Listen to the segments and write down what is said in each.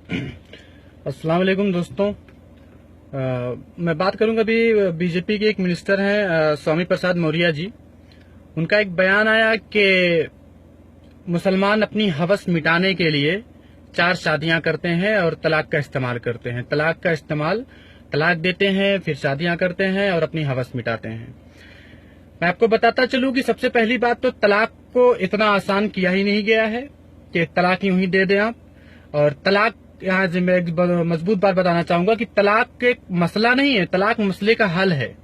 अस्सलाम वालेकुम दोस्तों। मैं बात करूंगा अभी बीजेपी के एक मिनिस्टर हैं स्वामी प्रसाद मौर्य जी। उनका एक बयान आया कि मुसलमान अपनी हवस मिटाने के लिए 4 शादियां करते हैं और तलाक का इस्तेमाल करते हैं। तलाक देते हैं, फिर शादियां करते हैं और अपनी हवस मिटाते हैं। मैं आपको बताता चलूं कि सबसे पहली बात तो तलाक को इतना आसान किया ही नहीं गया है कि तलाक यूं ही दे दें आप। और तलाक, यहाँ से मैं एक मजबूत बात बताना चाहूंगा कि तलाक एक मसला नहीं है, तलाक मसले का हल है।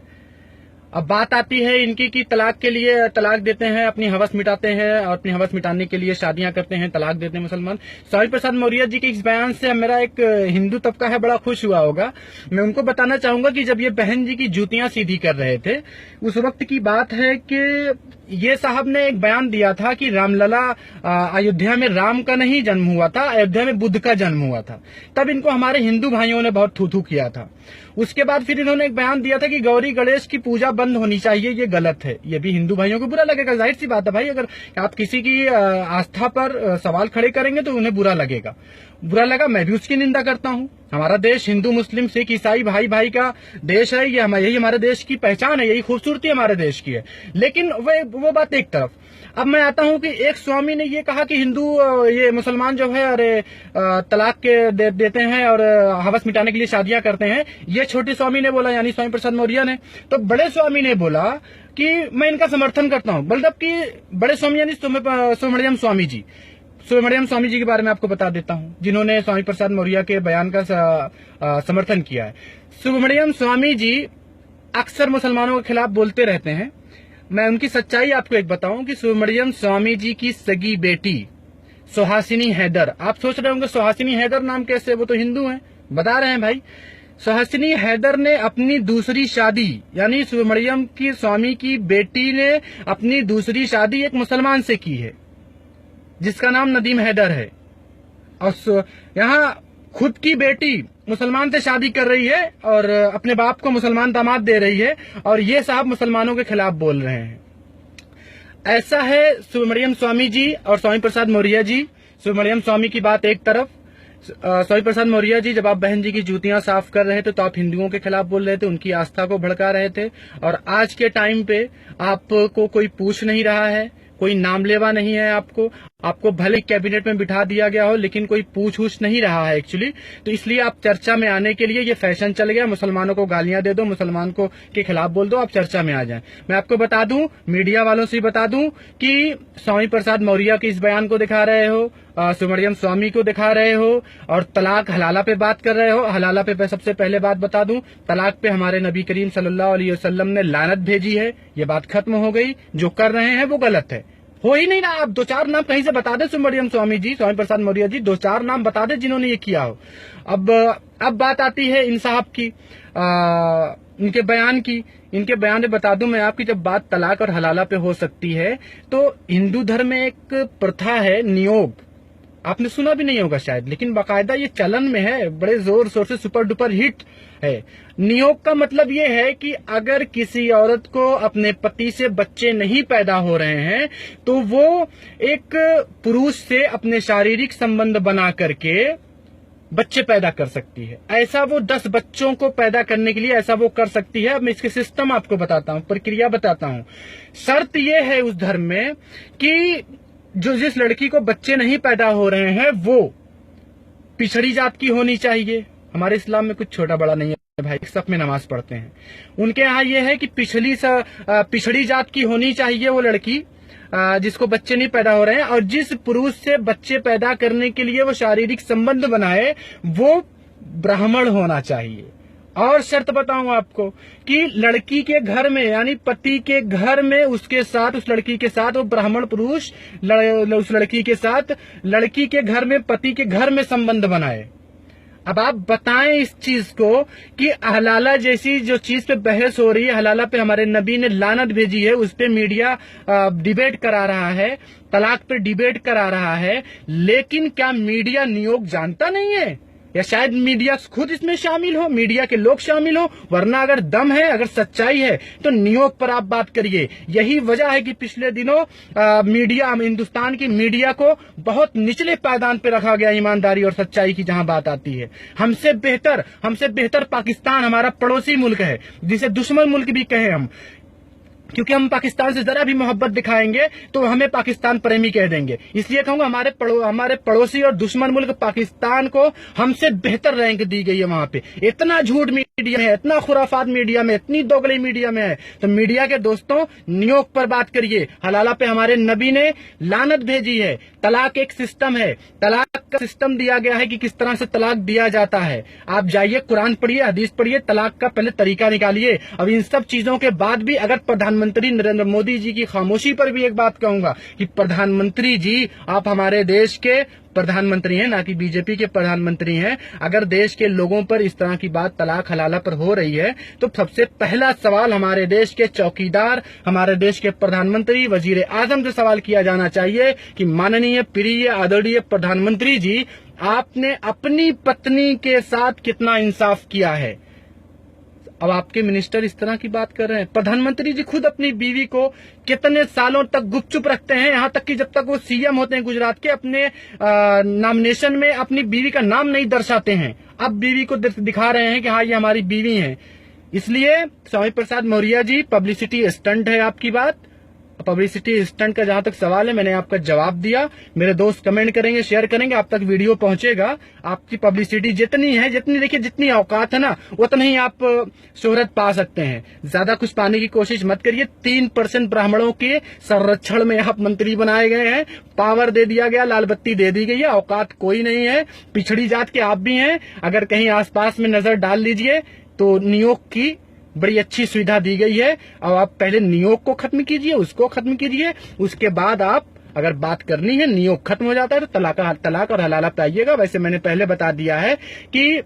अब बात आती है इनकी कि तलाक के लिए तलाक देते हैं, अपनी हवस मिटाते हैं और अपनी हवस मिटाने के लिए शादियां करते हैं, तलाक देते हैं मुसलमान। स्वामी प्रसाद मौर्य जी के इस बयान से मेरा एक हिंदू तबका है बड़ा खुश हुआ होगा। मैं उनको बताना चाहूंगा कि जब ये बहन जी की जूतियां सीधी कर रहे थे उस वक्त की बात है कि ये साहब ने एक बयान दिया था कि रामलला अयोध्या में राम का नहीं जन्म हुआ था, अयोध्या में बुद्ध का जन्म हुआ था। तब इनको हमारे हिंदू भाइयों ने बहुत थू थू किया था। उसके बाद फिर इन्होंने एक बयान दिया था कि गौरी गणेश की पूजा बंद होनी चाहिए, ये गलत है। ये भी हिंदू भाइयों को बुरा लगेगा, जाहिर सी बात है भाई। अगर आप किसी की आस्था पर सवाल खड़े करेंगे तो उन्हें बुरा लगेगा। बुरा लगा, मैं भी उसकी निंदा करता हूँ। हमारा देश हिंदू मुस्लिम सिख ईसाई भाई भाई का देश है, यही हमारे देश की पहचान है, यही खूबसूरती हमारे देश की है। लेकिन वो बात एक तरफ। अब मैं आता हूं कि एक स्वामी ने ये कहा कि हिंदू ये मुसलमान जो है अरे तलाक के देते हैं और हवस मिटाने के लिए शादियां करते हैं। ये छोटे स्वामी ने बोला, यानी स्वामी प्रसाद मौर्य ने। तो बड़े स्वामी ने बोला कि मैं इनका समर्थन करता हूं। मतलब कि बड़े स्वामी यानी सुब्रमण्यम स्वामी जी। सुब्रमण्यम स्वामी जी के बारे में आपको बता देता हूं, जिन्होंने स्वामी प्रसाद मौर्य के बयान का समर्थन किया है। सुब्रमण्यम स्वामी जी अक्सर मुसलमानों के खिलाफ बोलते रहते हैं। मैं उनकी सच्चाई आपको एक बताऊं कि सुब्रमण्यम स्वामी जी की सगी बेटी सुहासिनी हैदर, आप सोच रहे होंगे सुहासिनी हैदर नाम कैसे, वो तो हिंदू हैं। बता रहे हैं भाई, सुहासिनी हैदर ने अपनी दूसरी शादी, यानी सुब्रमण्यम की स्वामी की बेटी ने अपनी दूसरी शादी एक मुसलमान से की है जिसका नाम नदीम हैदर है। और यहाँ खुद की बेटी मुसलमान से शादी कर रही है और अपने बाप को मुसलमान दामाद दे रही है, और ये साहब मुसलमानों के खिलाफ बोल रहे हैं। ऐसा है सुब्रमण्यम स्वामी जी और स्वामी प्रसाद मौर्य जी। सुब्रमण्यम स्वामी की बात एक तरफ, स्वामी प्रसाद मौर्य जी जब आप बहन जी की जूतियां साफ कर रहे थे तो आप हिंदुओं के खिलाफ बोल रहे थे, उनकी आस्था को भड़का रहे थे। और आज के टाइम पे आपको कोई पूछ नहीं रहा है, कोई नाम लेवा नहीं है। आपको भले कैबिनेट में बिठा दिया गया हो लेकिन कोई पूछ उछ नहीं रहा है एक्चुअली। तो इसलिए आप चर्चा में आने के लिए ये फैशन चल गया, मुसलमानों को गालियां दे दो, मुसलमान को के खिलाफ बोल दो, आप चर्चा में आ जाएं। मैं आपको बता दूं, मीडिया वालों से बता दूं कि स्वामी प्रसाद मौर्य के इस बयान को दिखा रहे हो, सुब्रमण्यम स्वामी को दिखा रहे हो, और तलाक हलाला पे बात कर रहे हो। हलाला पे सबसे पहले बात बता दूं, तलाक पे हमारे नबी करीम सल्लल्लाहु अलैहि वसल्लम ने लानत भेजी है। ये बात खत्म हो गई, जो कर रहे हैं वो गलत है, हो ही नहीं रहा। आप 2-4 नाम कहीं से बता दे सुब्रमण्यम स्वामी जी, स्वामी प्रसाद मौर्य जी, 2-4 नाम बता दे जिन्होंने ये किया हो। अब बात आती है इन साहब की, इनके बयान की। इनके बयान में बता दूं मैं आपकी, जब बात तलाक और हलाला पे हो सकती है तो हिंदू धर्म में एक प्रथा है नियोग, आपने सुना भी नहीं होगा शायद, लेकिन बाकायदा ये चलन में है, बड़े जोर शोर से सुपर डुपर हिट है। नियोग का मतलब ये है कि अगर किसी औरत को अपने पति से बच्चे नहीं पैदा हो रहे हैं तो वो एक पुरुष से अपने शारीरिक संबंध बना करके बच्चे पैदा कर सकती है। ऐसा वो 10 बच्चों को पैदा करने के लिए ऐसा वो कर सकती है। अब मैं इसके सिस्टम आपको बताता हूँ, प्रक्रिया बताता हूँ। शर्त ये है उस धर्म में कि जिस लड़की को बच्चे नहीं पैदा हो रहे हैं वो पिछड़ी जात की होनी चाहिए। हमारे इस्लाम में कुछ छोटा बड़ा नहीं है भाई, सब में नमाज पढ़ते हैं। उनके यहाँ ये है कि पिछड़ी जात की होनी चाहिए वो लड़की जिसको बच्चे नहीं पैदा हो रहे हैं, और जिस पुरुष से बच्चे पैदा करने के लिए वो शारीरिक संबंध बनाए वो ब्राह्मण होना चाहिए। और शर्त बताऊं आपको कि लड़की के घर में, यानी पति के घर में उसके साथ, उस लड़की के साथ वो ब्राह्मण पुरुष उस लड़की के साथ, लड़की के घर में, पति के घर में संबंध बनाए। अब आप बताएं इस चीज को कि हलाला जैसी जो चीज पे बहस हो रही है, हलाला पे हमारे नबी ने लानत भेजी है, उस पे मीडिया डिबेट करा रहा है, तलाक पे डिबेट करा रहा है, लेकिन क्या मीडिया नियोग जानता नहीं है? या शायद मीडिया खुद इसमें शामिल हो, मीडिया के लोग शामिल हो, वरना अगर दम है, अगर सच्चाई है तो नियोग पर आप बात करिए। यही वजह है कि पिछले दिनों मीडिया, हिंदुस्तान की मीडिया को बहुत निचले पायदान पर रखा गया ईमानदारी और सच्चाई की जहां बात आती है। हमसे बेहतर पाकिस्तान हमारा पड़ोसी मुल्क है, जिसे दुश्मन मुल्क भी कहे हम, क्योंकि हम पाकिस्तान से जरा भी मोहब्बत दिखाएंगे तो हमें पाकिस्तान प्रेमी कह देंगे। इसलिए कहूंगा हमारे पड़ोसी और दुश्मन मुल्क पाकिस्तान को हमसे बेहतर रैंक दी गई है। वहां पे इतना झूठ मीडिया में है, इतना खुराफात मीडिया में, इतनी दोगली मीडिया में है। तो मीडिया के दोस्तों, नियोग पर बात करिए। हलाला पे हमारे नबी ने लानत भेजी है। तलाक एक सिस्टम है, तलाक का सिस्टम दिया गया है कि किस तरह से तलाक दिया जाता है। आप जाइए, कुरान पढ़िए, हदीस पढ़िए, तलाक का पहले तरीका निकालिए। अब इन सब चीजों के बाद भी अगर प्रधानमंत्री नरेंद्र मोदी जी की खामोशी पर भी एक बात कहूंगा कि प्रधानमंत्री जी, आप हमारे देश के प्रधानमंत्री हैं, ना कि बीजेपी के प्रधानमंत्री हैं। अगर देश के लोगों पर इस तरह की बात तलाक हलाला पर हो रही है तो सबसे पहला सवाल हमारे देश के चौकीदार, हमारे देश के प्रधानमंत्री, वजीर आजम से सवाल किया जाना चाहिए कि माननीय प्रिय आदरणीय प्रधानमंत्री जी, आपने अपनी पत्नी के साथ कितना इंसाफ किया है। अब आपके मिनिस्टर इस तरह की बात कर रहे हैं। प्रधानमंत्री जी खुद अपनी बीवी को कितने सालों तक गुपचुप रखते हैं, यहां तक कि जब तक वो सीएम होते हैं गुजरात के, अपने नॉमिनेशन में अपनी बीवी का नाम नहीं दर्शाते हैं। अब बीवी को दिखा रहे हैं कि हाँ, ये हमारी बीवी है। इसलिए स्वामी प्रसाद मौर्य जी, पब्लिसिटी स्टंट है आपकी बात। पब्लिसिटी स्टंट का जहां तक सवाल है, मैंने आपका जवाब दिया। मेरे दोस्त कमेंट करेंगे, शेयर करेंगे, आप तक वीडियो पहुंचेगा। आपकी पब्लिसिटी जितनी है, जितनी औकात है ना, उतना ही आप शोहरत पा सकते हैं। ज्यादा कुछ पाने की कोशिश मत करिए। 3% ब्राह्मणों के संरक्षण में आप मंत्री बनाए गए हैं, पावर दे दिया गया, लाल बत्ती दे दी गई है। औकात कोई नहीं है, पिछड़ी जात के आप भी हैं। अगर कहीं आसपास में नजर डाल लीजिए तो नियोग की बड़ी अच्छी सुविधा दी गई है। और आप पहले नियोग को खत्म कीजिए, उसको खत्म कीजिए, उसके बाद आप अगर बात करनी है, नियोग खत्म हो जाता है तो तलाक और हलाला पे आइएगा। वैसे मैंने पहले बता दिया है कि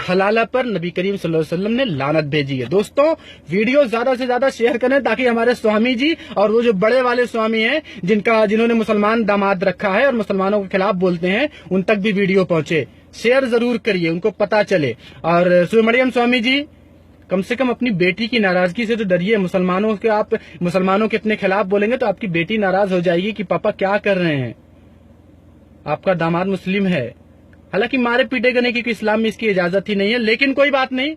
हलाला पर नबी करीम सल्लल्लाहु अलैहि वसल्लम ने लानत भेजी है। दोस्तों, वीडियो ज्यादा से ज्यादा शेयर करें ताकि हमारे स्वामी जी और वो जो बड़े वाले स्वामी हैं, जिन्होंने मुसलमान दामाद रखा है और मुसलमानों के खिलाफ बोलते हैं, उन तक भी वीडियो पहुंचे। शेयर जरूर करिए, उनको पता चले। और सुमरियम स्वामी जी, कम से कम अपनी बेटी की नाराजगी से तो डरिए। मुसलमानों के इतने खिलाफ बोलेंगे तो आपकी बेटी नाराज हो जाएगी कि पापा क्या कर रहे हैं। आपका दामाद मुस्लिम है, हालांकि मारे पीटे करने की इस्लाम में इसकी इजाजत ही नहीं है, लेकिन कोई बात नहीं,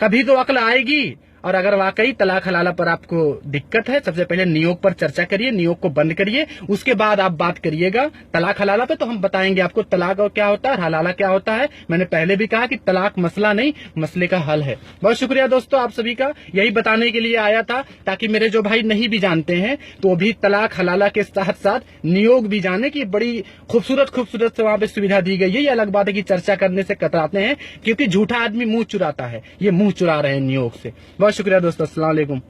कभी तो अक्ल आएगी। और अगर वाकई तलाक हलाला पर आपको दिक्कत है, सबसे पहले नियोग पर चर्चा करिए, नियोग को बंद करिए, उसके बाद आप बात करिएगा तलाक हलाला पे। तो हम बताएंगे आपको तलाक और क्या होता है, हलाला क्या होता है। मैंने पहले भी कहा कि तलाक मसला नहीं, मसले का हल है। बहुत शुक्रिया दोस्तों आप सभी का, यही बताने के लिए आया था ताकि मेरे जो भाई नहीं भी जानते हैं तो वो भी तलाक हलाला के साथ साथ नियोग भी जाने की बड़ी खूबसूरत से वहां पे सुविधा दी गई है। ये अलग बात है कि चर्चा करने से कतराते हैं, क्योंकि झूठा आदमी मुंह चुराता है, ये मुंह चुरा रहे हैं नियोग से। बहुत शुक्रिया दोस्तों, अस्सलाम वालेकुम।